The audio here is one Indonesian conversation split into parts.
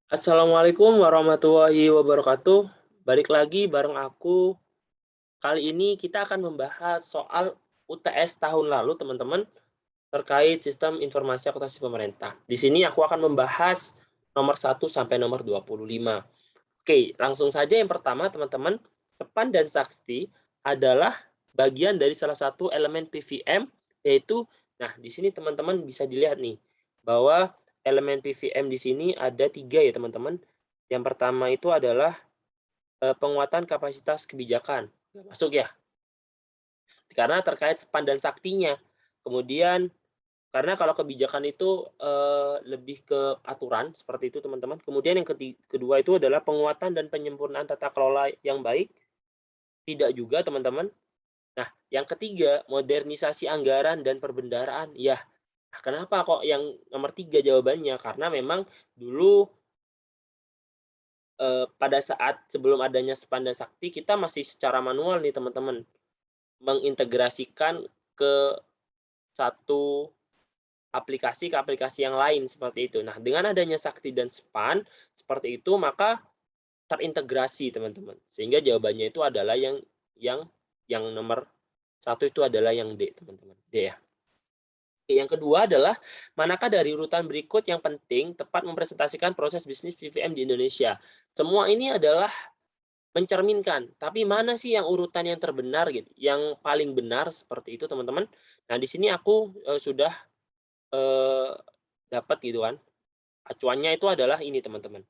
Assalamualaikum warahmatullahi wabarakatuh. Balik lagi bareng aku. Kali ini kita akan membahas soal UTS tahun lalu, teman-teman, terkait sistem informasi akuntansi pemerintah. Di sini aku akan membahas nomor 1 sampai nomor 25. Oke, langsung saja yang pertama, teman-teman. Sepan dan sakti adalah bagian dari salah satu elemen PVM, yaitu, nah, di sini teman-teman bisa dilihat nih, bahwa elemen PVM di sini ada 3 ya, teman-teman. Yang pertama itu adalah, penguatan kapasitas kebijakan, nggak masuk ya, karena terkait sepan dan saktinya. Kemudian karena kalau kebijakan itu, lebih ke aturan, seperti itu teman-teman. Kemudian yang kedua itu adalah penguatan dan penyempurnaan tata kelola yang baik, tidak juga teman-teman. Nah, yang ketiga, modernisasi anggaran dan perbendaharaan. Ya, nah kenapa kok yang nomor 3 jawabannya? Karena memang dulu, pada saat sebelum adanya Sepan dan Sakti, kita masih secara manual nih teman-teman, mengintegrasikan ke satu aplikasi ke aplikasi yang lain, seperti itu. Nah, dengan adanya Sakti dan Span, seperti itu, maka terintegrasi, teman-teman. Sehingga jawabannya itu adalah yang yang nomor 1 itu adalah yang D, teman-teman. D ya. Oke, yang kedua adalah, manakah dari urutan berikut yang penting tepat mempresentasikan proses bisnis PVM di Indonesia? Semua ini adalah mencerminkan, tapi mana sih yang urutan yang terbenar gitu, yang paling benar, seperti itu, teman-teman. Nah, di sini aku, sudah, eee, dapat gitu kan. Acuannya itu adalah ini, teman-teman.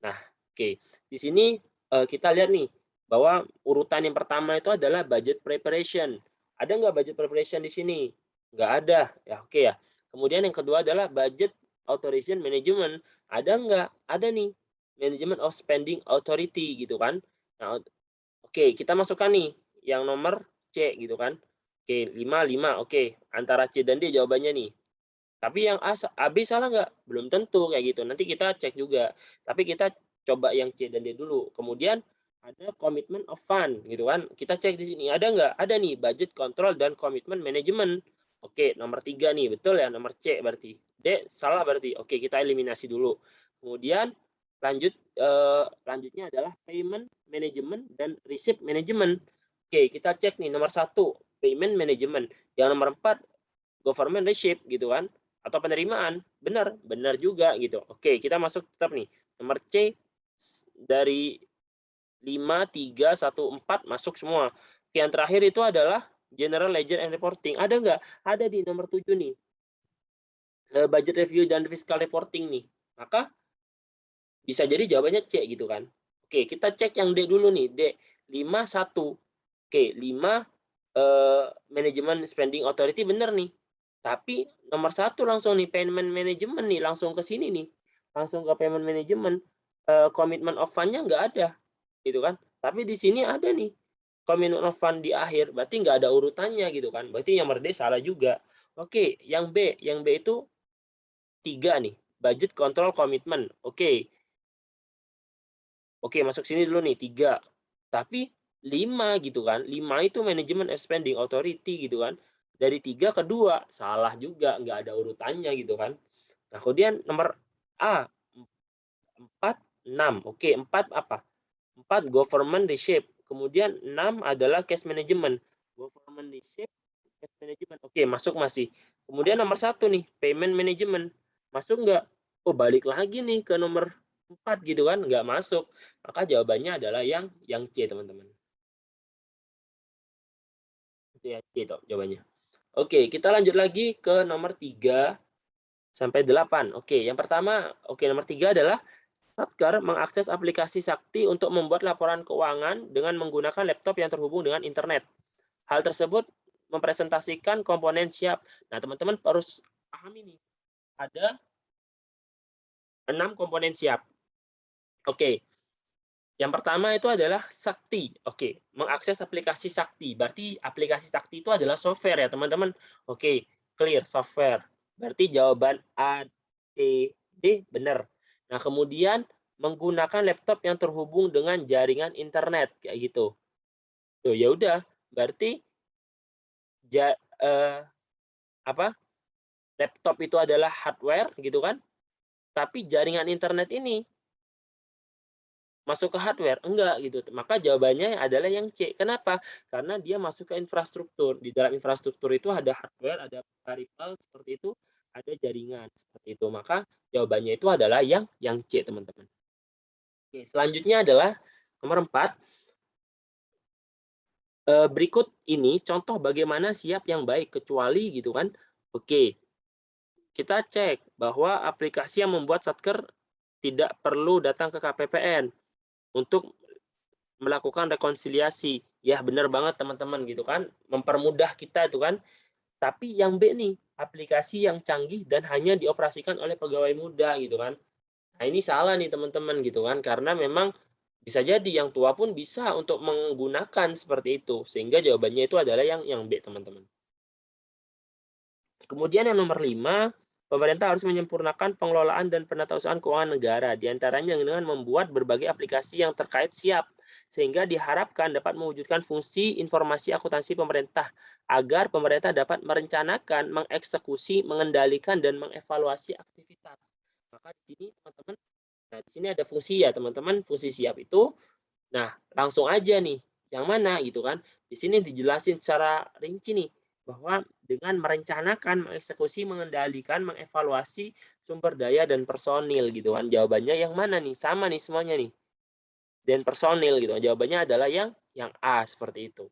Nah, oke. Di sini, kita lihat nih, bahwa urutan yang pertama itu adalah budget preparation. Ada nggak budget preparation di sini? Nggak ada, ya oke ya. Kemudian yang kedua adalah budget authorization management. Ada nggak? Ada nih, management of spending authority gitu kan. Nah, oke, kita masukkan nih yang nomor C gitu kan. Oke, 5 5, oke. Antara C dan D jawabannya nih. Tapi yang A, B salah nggak? Belum tentu kayak gitu, nanti kita cek juga. Tapi kita coba yang C dan D dulu. Kemudian ada commitment of fund gitu kan, kita cek di sini ada nggak? Ada nih, budget control dan commitment management. Oke, nomor 3 nih, betul ya, nomor C berarti. D salah berarti. Oke, kita eliminasi dulu. Kemudian lanjutnya adalah payment management dan receipt management. Oke, kita cek nih nomor 1 payment management, yang nomor 4 government receipt gitu kan, atau penerimaan, benar, benar juga gitu. Oke, kita masuk tetap nih, nomor C dari 5 3 1 4 masuk semua. Oke, yang terakhir itu adalah general ledger and reporting, ada nggak? Ada di nomor 7 nih, budget review dan fiscal reporting nih. Maka bisa jadi jawabannya C gitu kan. Oke, kita cek yang D dulu nih, D 5 1. Oke, 5 manajemen spending authority bener nih. Tapi nomor 1 langsung nih, payment management nih, langsung ke sini nih, langsung ke payment management, commitment of fund-nya nggak ada, gitu kan. Tapi di sini ada nih, commitment of fund di akhir, berarti nggak ada urutannya gitu kan, berarti yang nomor D salah juga. Oke, yang B itu 3 nih, budget control commitment, oke. Oke, masuk sini dulu nih, 3. Tapi 5 gitu kan, 5 itu manajemen spending authority gitu kan. Dari 3 ke 2, salah juga, nggak ada urutannya gitu kan. Nah, kemudian nomor A, 4, 6. Oke, 4 apa? 4 government reshape, kemudian 6 adalah cash management. Government reshape, cash management, oke masuk masih. Kemudian nomor 1 nih, payment management, masuk nggak? Oh, balik lagi nih ke nomor 4 gitu kan, nggak masuk. Maka jawabannya adalah yang C, teman-teman. Itu ya, C itu jawabannya. Oke, kita lanjut lagi ke nomor 3 sampai 8. Oke, yang pertama, oke nomor 3 adalah Satker mengakses aplikasi Sakti untuk membuat laporan keuangan dengan menggunakan laptop yang terhubung dengan internet. Hal tersebut mempresentasikan komponen siap. Nah, teman-teman harus pahami nih, ada 6 komponen siap. Oke, yang pertama itu adalah Sakti. Oke, mengakses aplikasi Sakti. Berarti aplikasi Sakti itu adalah software ya, teman-teman. Oke, clear software. Berarti jawaban A, C, D benar. Nah, kemudian menggunakan laptop yang terhubung dengan jaringan internet kayak gitu. Tuh, ya udah, berarti ja, eh, apa? Laptop itu adalah hardware gitu kan? Tapi jaringan internet ini masuk ke hardware? Enggak gitu. Maka jawabannya adalah yang C. Kenapa? Karena dia masuk ke infrastruktur. Di dalam infrastruktur itu ada hardware, ada peripheral seperti itu, ada jaringan seperti itu. Maka jawabannya itu adalah yang C, teman-teman. Oke, selanjutnya adalah nomor 4. Berikut ini contoh bagaimana siap yang baik kecuali gitu kan. Oke, kita cek bahwa aplikasi yang membuat Satker tidak perlu datang ke KPPN untuk melakukan rekonsiliasi. Ya, benar banget teman-teman gitu kan, mempermudah kita itu kan. Tapi yang B nih, aplikasi yang canggih dan hanya dioperasikan oleh pegawai muda gitu kan. Nah, ini salah nih teman-teman gitu kan, karena memang bisa jadi yang tua pun bisa untuk menggunakan seperti itu. Sehingga jawabannya itu adalah yang B, teman-teman. Kemudian yang nomor 5, pemerintah harus menyempurnakan pengelolaan dan penatausahaan keuangan negara, di antaranya dengan membuat berbagai aplikasi yang terkait siap, sehingga diharapkan dapat mewujudkan fungsi informasi akuntansi pemerintah, agar pemerintah dapat merencanakan, mengeksekusi, mengendalikan, dan mengevaluasi aktivitas. Maka di sini teman-teman, nah di sini ada fungsi ya teman-teman, fungsi siap itu, nah langsung aja nih, yang mana gitu kan, di sini dijelasin secara rinci nih, bahwa dengan merencanakan, mengeksekusi, mengendalikan, mengevaluasi sumber daya dan personil gitu kan. Jawabannya yang mana nih? Sama nih semuanya nih. Dan personil gitu. Jawabannya adalah yang A seperti itu.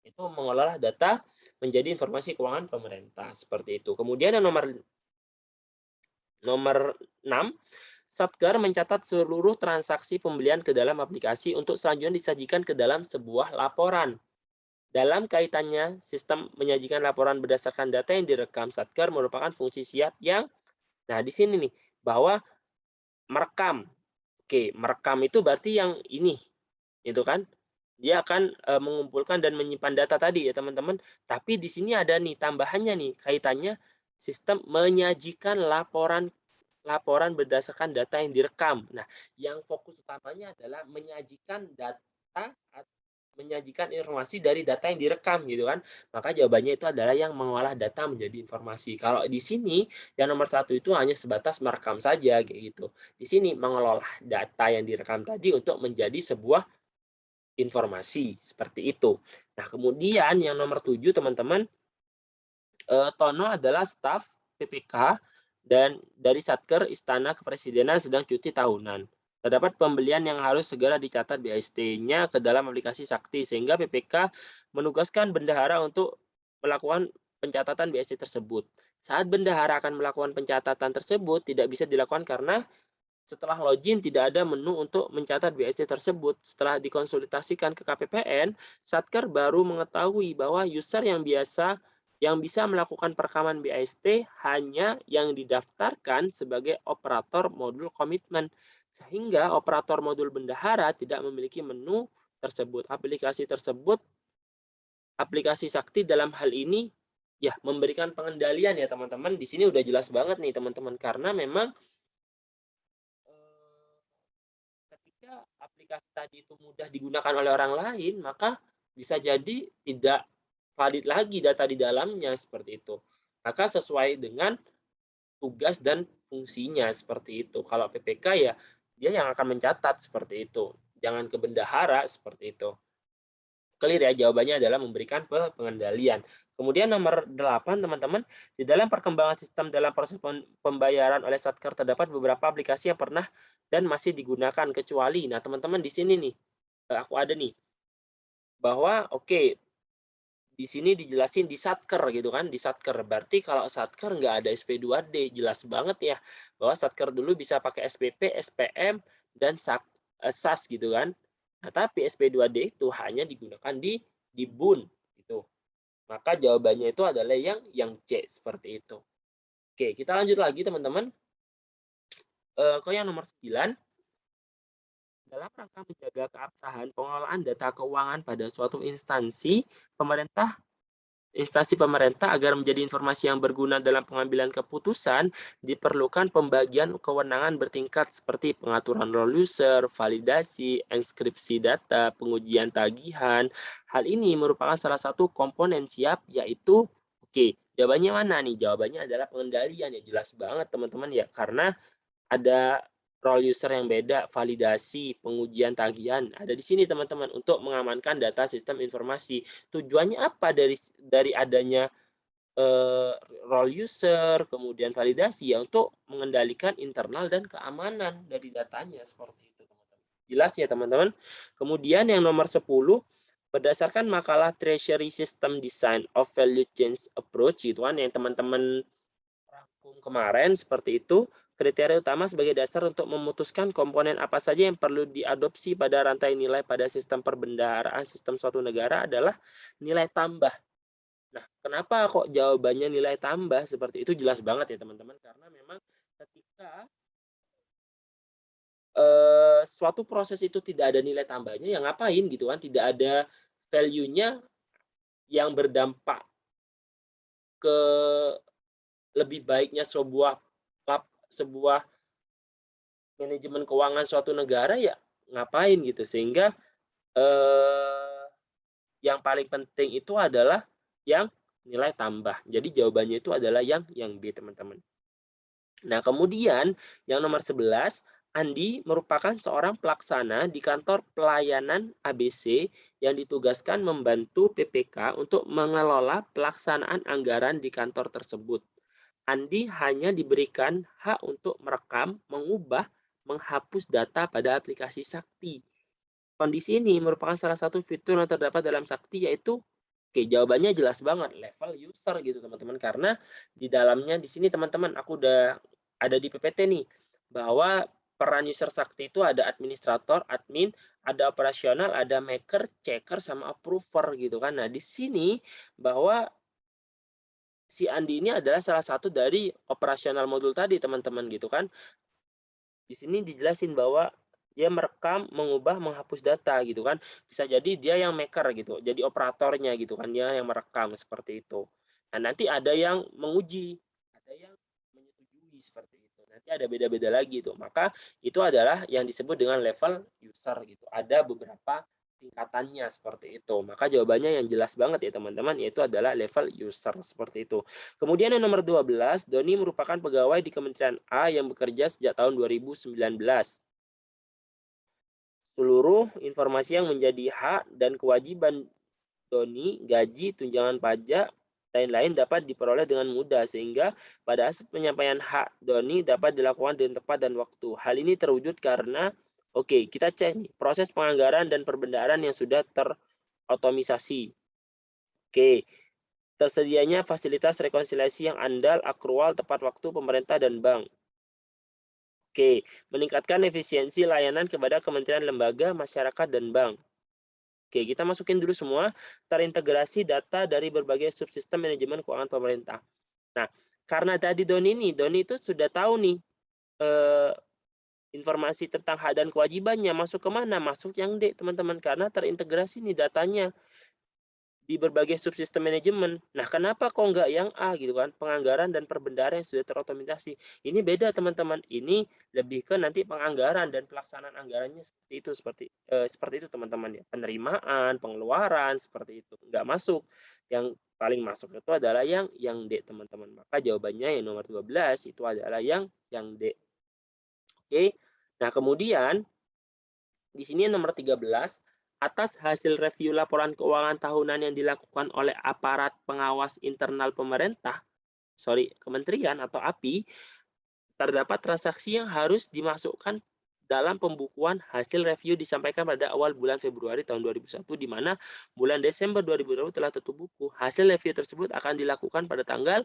Itu mengolah data menjadi informasi keuangan pemerintah seperti itu. Kemudian yang nomor 6, Satker mencatat seluruh transaksi pembelian ke dalam aplikasi untuk selanjutnya disajikan ke dalam sebuah laporan. Dalam kaitannya, sistem menyajikan laporan berdasarkan data yang direkam Satker merupakan fungsi siap yang, nah di sini nih, bahwa merekam. Oke, merekam itu berarti yang ini, itu kan. Dia akan mengumpulkan dan menyimpan data tadi ya teman-teman. Tapi di sini ada nih tambahannya nih, kaitannya sistem menyajikan laporan laporan berdasarkan data yang direkam. Nah, yang fokus utamanya adalah menyajikan informasi dari data yang direkam gitu kan. Maka jawabannya itu adalah yang mengolah data menjadi informasi. Kalau di sini yang nomor 1 itu hanya sebatas merekam saja kayak gitu. Di sini mengelola data yang direkam tadi untuk menjadi sebuah informasi seperti itu. Nah, kemudian yang nomor 7 teman-teman, Tono adalah staf PPK dan dari Satker Istana Kepresidenan sedang cuti tahunan. Terdapat pembelian yang harus segera dicatat BAST-nya ke dalam aplikasi Sakti, sehingga PPK menugaskan bendahara untuk melakukan pencatatan BAST tersebut. Saat bendahara akan melakukan pencatatan tersebut, tidak bisa dilakukan karena setelah login tidak ada menu untuk mencatat BAST tersebut. Setelah dikonsultasikan ke KPPN, Satker baru mengetahui bahwa user yang bisa melakukan perekaman BAST hanya yang didaftarkan sebagai operator modul komitmen, sehingga operator modul bendahara tidak memiliki menu tersebut. Aplikasi Sakti dalam hal ini ya memberikan pengendalian ya teman-teman. Di sini udah jelas banget nih teman-teman, karena memang ketika aplikasi tadi itu mudah digunakan oleh orang lain, maka bisa jadi tidak valid lagi data di dalamnya seperti itu. Maka sesuai dengan tugas dan fungsinya seperti itu. Kalau PPK ya dia yang akan mencatat seperti itu. Jangan ke bendahara seperti itu. Clear ya, jawabannya adalah memberikan pengendalian. Kemudian nomor 8 teman-teman, di dalam perkembangan sistem dalam proses pembayaran oleh Satker terdapat beberapa aplikasi yang pernah dan masih digunakan kecuali. Nah, teman-teman di sini nih, aku ada nih bahwa oke, di sini dijelasin di Satker gitu kan, di Satker. Berarti kalau Satker nggak ada SP2D, jelas banget ya bahwa Satker dulu bisa pakai SPP, SPM, dan SAS gitu kan. Nah, tapi SP2D itu hanya digunakan di BUN gitu. Maka jawabannya itu adalah yang C seperti itu. Oke, kita lanjut lagi teman-teman. Ke yang nomor 9, dalam rangka menjaga keabsahan pengelolaan data keuangan pada suatu instansi pemerintah agar menjadi informasi yang berguna dalam pengambilan keputusan, diperlukan pembagian kewenangan bertingkat seperti pengaturan role user, validasi, inskripsi data, pengujian tagihan. Hal ini merupakan salah satu komponen siap, yaitu, oke, jawabannya mana nih? Jawabannya adalah pengendalian, ya jelas banget teman-teman ya, karena ada role user yang beda, validasi, pengujian tagihan, ada di sini teman-teman untuk mengamankan data sistem informasi. Tujuannya apa dari adanya role user, kemudian validasi ya untuk mengendalikan internal dan keamanan dari datanya seperti itu teman-teman. Jelas ya teman-teman? Kemudian yang nomor 10, berdasarkan makalah Treasury System Design of Value Chain Approach gitu kan yang teman-teman rangkum kemarin seperti itu, kriteria utama sebagai dasar untuk memutuskan komponen apa saja yang perlu diadopsi pada rantai nilai pada sistem perbendaharaan sistem suatu negara adalah nilai tambah. Nah, kenapa kok jawabannya nilai tambah seperti itu? Jelas banget ya teman-teman, karena memang ketika suatu proses itu tidak ada nilai tambahnya, ya ngapain gitu kan? Tidak ada value-nya yang berdampak ke lebih baiknya sebuah manajemen keuangan suatu negara, ya ngapain gitu. Sehingga eh, yang paling penting itu adalah yang nilai tambah. Jadi jawabannya itu adalah yang B, teman-teman. Nah, kemudian yang nomor 11, Andi merupakan seorang pelaksana di kantor pelayanan ABC yang ditugaskan membantu PPK untuk mengelola pelaksanaan anggaran di kantor tersebut. Andi hanya diberikan hak untuk merekam, mengubah, menghapus data pada aplikasi Sakti. Kondisi ini merupakan salah satu fitur yang terdapat dalam Sakti, yaitu oke, jawabannya jelas banget, level user gitu teman-teman. Karena di dalamnya di sini teman-teman aku udah ada di PPT nih, bahwa peran user Sakti itu ada administrator, admin, ada operasional, ada maker, checker, sama approver gitu kan. Nah, di sini bahwa si Andi ini adalah salah satu dari operasional modul tadi teman-teman gitu kan. Di sini dijelasin bahwa dia merekam, mengubah, menghapus data gitu kan. Bisa jadi dia yang maker gitu, jadi operatornya gitu kan, dia yang merekam seperti itu. Nah, nanti ada yang menguji, ada yang menyetujui seperti itu. Nanti ada beda-beda lagi tuh. Maka itu adalah yang disebut dengan level user gitu. Ada beberapa tingkatannya seperti itu. Maka jawabannya yang jelas banget ya teman-teman, yaitu adalah level user seperti itu. Kemudian yang nomor 12, Doni merupakan pegawai di Kementerian A yang bekerja sejak tahun 2019. Seluruh informasi yang menjadi hak dan kewajiban Doni, gaji, tunjangan pajak, lain-lain dapat diperoleh dengan mudah sehingga pada saat penyampaian hak Doni dapat dilakukan dengan tepat dan waktu. Hal ini terwujud karena kita cek nih proses penganggaran dan perbendaharaan yang sudah terotomisasi. Tersedianya fasilitas rekonsiliasi yang andal, akrual, tepat waktu pemerintah dan bank. Meningkatkan efisiensi layanan kepada kementerian, lembaga, masyarakat, dan bank. Kita masukin dulu semua, terintegrasi data dari berbagai subsistem manajemen keuangan pemerintah. Nah, karena tadi Doni itu sudah tahu nih informasi tentang hak dan kewajibannya, masuk ke mana? Masuk yang D, teman-teman, karena terintegrasi nih datanya di berbagai subsistem manajemen. Nah, kenapa kok nggak yang A gitu kan? Penganggaran dan perbendaharaan yang sudah terotomisasi. Ini beda teman-teman. Ini lebih ke nanti penganggaran dan pelaksanaan anggarannya seperti itu teman-teman ya. Penerimaan, pengeluaran seperti itu. Nggak masuk. Yang paling masuk itu adalah yang D teman-teman. Maka jawabannya yang nomor 12 itu adalah yang D. Nah, kemudian di sini nomor 13, atas hasil review laporan keuangan tahunan yang dilakukan oleh aparat pengawas internal pemerintah, kementerian atau API, terdapat transaksi yang harus dimasukkan dalam pembukuan hasil review disampaikan pada awal bulan Februari tahun 2001, di mana bulan Desember 2020 telah tutup buku. Hasil review tersebut akan dilakukan pada tanggal,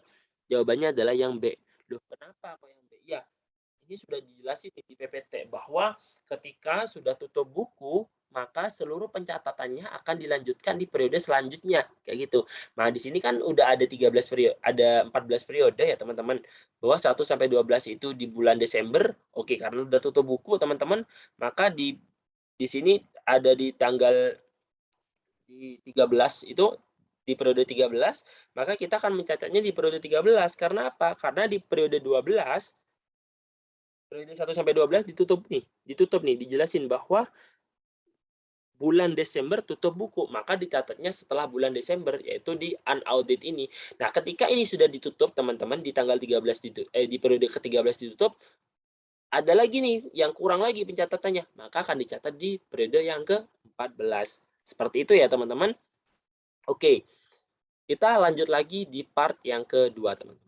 jawabannya adalah yang B. Loh, kenapa kok yang B? Ya, ini sudah dijelasin di PPT bahwa ketika sudah tutup buku, maka seluruh pencatatannya akan dilanjutkan di periode selanjutnya, kayak gitu. Nah, di sini kan udah ada 13 periode, ada 14 periode ya, teman-teman. Bahwa 1 sampai 12 itu di bulan Desember. Karena udah tutup buku, teman-teman, maka di sini ada di tanggal di 13 itu di periode 13, maka kita akan mencatatnya di periode 13. Karena apa? Karena di periode 12 periode 1 sampai 12 ditutup nih, dijelasin bahwa bulan Desember tutup buku, maka dicatatnya setelah bulan Desember, yaitu di unaudit ini. Nah, ketika ini sudah ditutup, teman-teman, di tanggal 13 di periode ke-13 ditutup, ada lagi nih yang kurang lagi pencatatannya, maka akan dicatat di periode yang ke-14. Seperti itu ya teman-teman. Oke, kita lanjut lagi di part yang kedua teman-teman.